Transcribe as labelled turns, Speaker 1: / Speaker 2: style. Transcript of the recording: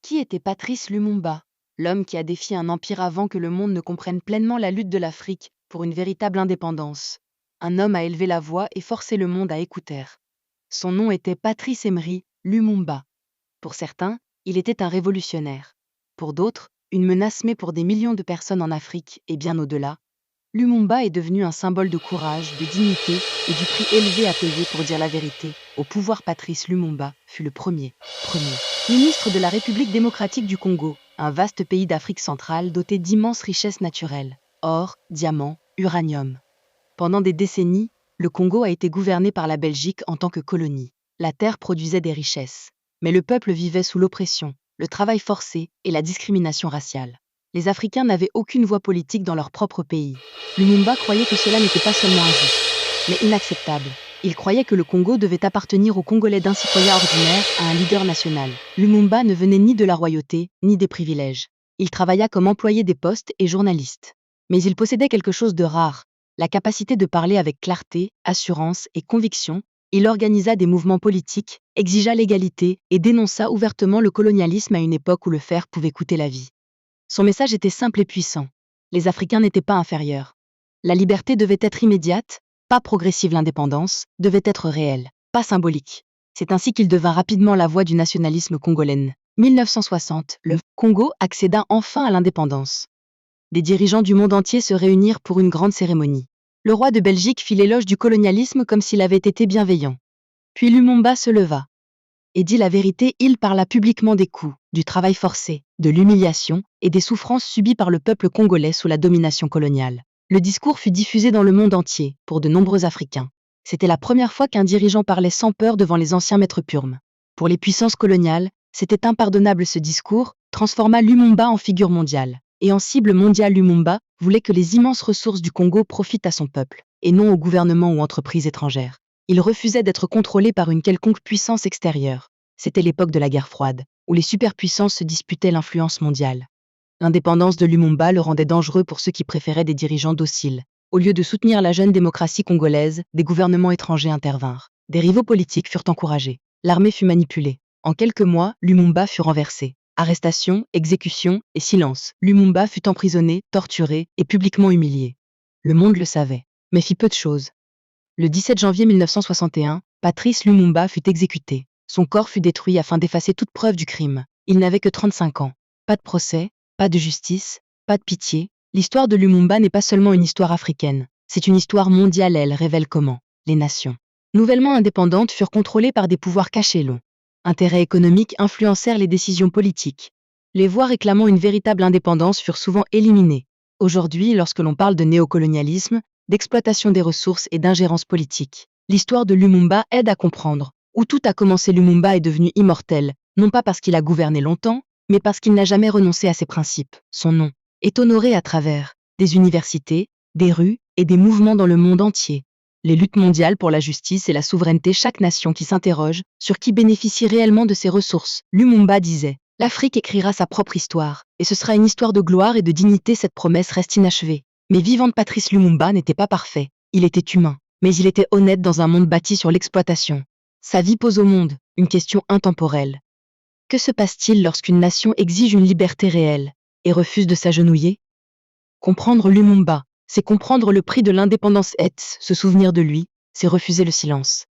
Speaker 1: Qui était Patrice Lumumba, l'homme qui a défié un empire avant que le monde ne comprenne pleinement la lutte de l'Afrique pour une véritable indépendance? Un homme a élevé la voix et forcé le monde à écouter. Son nom était Patrice Emery Lumumba. Pour certains, il était un révolutionnaire. Pour d'autres, une menace mais pour des millions de personnes en Afrique et bien au-delà. Lumumba est devenu un symbole de courage, de dignité et du prix élevé à payer pour dire la vérité. Au pouvoir, Patrice Lumumba fut le premier ministre de la République démocratique du Congo, un vaste pays d'Afrique centrale doté d'immenses richesses naturelles, or, diamants, uranium. Pendant des décennies, le Congo a été gouverné par la Belgique en tant que colonie. La terre produisait des richesses, mais le peuple vivait sous l'oppression, le travail forcé et la discrimination raciale. Les Africains n'avaient aucune voix politique dans leur propre pays. Lumumba croyait que cela n'était pas seulement injuste, mais inacceptable. Il croyait que le Congo devait appartenir aux Congolais d'un citoyen ordinaire à un leader national. Lumumba ne venait ni de la royauté, ni des privilèges. Il travailla comme employé des postes et journaliste. Mais il possédait quelque chose de rare, la capacité de parler avec clarté, assurance et conviction. Il organisa des mouvements politiques, exigea l'égalité et dénonça ouvertement le colonialisme à une époque où le fer pouvait coûter la vie. Son message était simple et puissant. Les Africains n'étaient pas inférieurs. La liberté devait être immédiate, pas progressive. L'indépendance devait être réelle, pas symbolique. C'est ainsi qu'il devint rapidement la voix du nationalisme congolais. 1960, le Congo accéda enfin à l'indépendance. Des dirigeants du monde entier se réunirent pour une grande cérémonie. Le roi de Belgique fit l'éloge du colonialisme comme s'il avait été bienveillant. Puis Lumumba se leva et dit la vérité. Il parla publiquement des coups, du travail forcé, de l'humiliation et des souffrances subies par le peuple congolais sous la domination coloniale. Le discours fut diffusé dans le monde entier, pour de nombreux Africains. C'était la première fois qu'un dirigeant parlait sans peur devant les anciens maîtres purmes. Pour les puissances coloniales, c'était impardonnable. Ce discours transforma Lumumba en figure mondiale. Et en cible mondiale, Lumumba voulait que les immenses ressources du Congo profitent à son peuple, et non aux gouvernements ou entreprises étrangères. Il refusait d'être contrôlé par une quelconque puissance extérieure. C'était l'époque de la guerre froide, où les superpuissances se disputaient l'influence mondiale. L'indépendance de Lumumba le rendait dangereux pour ceux qui préféraient des dirigeants dociles. Au lieu de soutenir la jeune démocratie congolaise, des gouvernements étrangers intervinrent. Des rivaux politiques furent encouragés. L'armée fut manipulée. En quelques mois, Lumumba fut renversé. Arrestation, exécution et silence. Lumumba fut emprisonné, torturé et publiquement humilié. Le monde le savait, mais fit peu de choses. Le 17 janvier 1961, Patrice Lumumba fut exécuté. Son corps fut détruit afin d'effacer toute preuve du crime. Il n'avait que 35 ans. Pas de procès, pas de justice, pas de pitié. L'histoire de Lumumba n'est pas seulement une histoire africaine. C'est une histoire mondiale. Elle révèle comment les nations, nouvellement indépendantes, furent contrôlées par des pouvoirs cachés. Longs intérêts économiques influencèrent les décisions politiques. Les voix réclamant une véritable indépendance furent souvent éliminées. Aujourd'hui, lorsque l'on parle de néocolonialisme, d'exploitation des ressources et d'ingérence politique, l'histoire de Lumumba aide à comprendre où tout a commencé. Lumumba est devenu immortel, non pas parce qu'il a gouverné longtemps, mais parce qu'il n'a jamais renoncé à ses principes. Son nom est honoré à travers des universités, des rues et des mouvements dans le monde entier. Les luttes mondiales pour la justice et la souveraineté, chaque nation qui s'interroge sur qui bénéficie réellement de ses ressources. Lumumba disait « L'Afrique écrira sa propre histoire, et ce sera une histoire de gloire et de dignité. » Cette promesse reste inachevée. Mais vivant, Patrice Lumumba n'était pas parfait. Il était humain, mais il était honnête dans un monde bâti sur l'exploitation. Sa vie pose au monde une question intemporelle. Que se passe-t-il lorsqu'une nation exige une liberté réelle et refuse de s'agenouiller? Comprendre Lumumba, c'est comprendre le prix de l'indépendance. Se souvenir de lui, c'est refuser le silence.